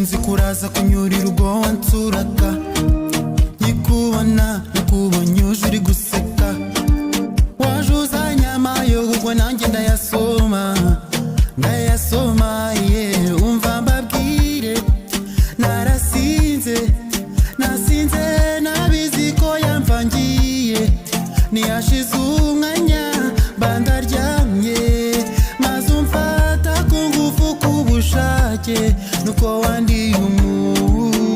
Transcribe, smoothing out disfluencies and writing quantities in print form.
nzikuraza kunyurira ubwo wansuraga nyikubona nakubonye uje uri guseka waje uzanye amayogo nanjye ndayasoma umva mbabwire nasinze nabizi ko yamvangiye niyashize umwanya bandaryamye maze umfata ku ngufu k'ubushake nuko wandiye umuntu